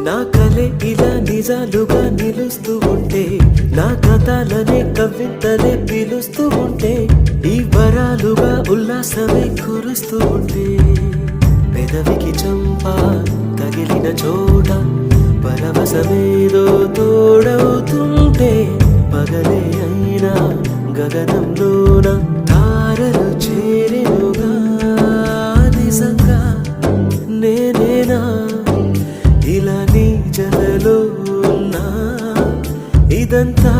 నా కలే ఇలా నిజాలుగా నిలుస్తూ ఉంటే, నా కథలనే కవితలే పిలుస్తూ ఉంటే, ఈ వరాలుగా ఉల్లాసమే కురుస్తూ ఉంటే, పెదవికి చంప తగిలిన చోట పరవశమేదో తోడవుతుంటే, పగలే అయినా గగనంలోన తారలు చేరెనుగా. నిజంగా నేనేనా ఇలా నీ జలలో ఉన్నా, ఇదంతా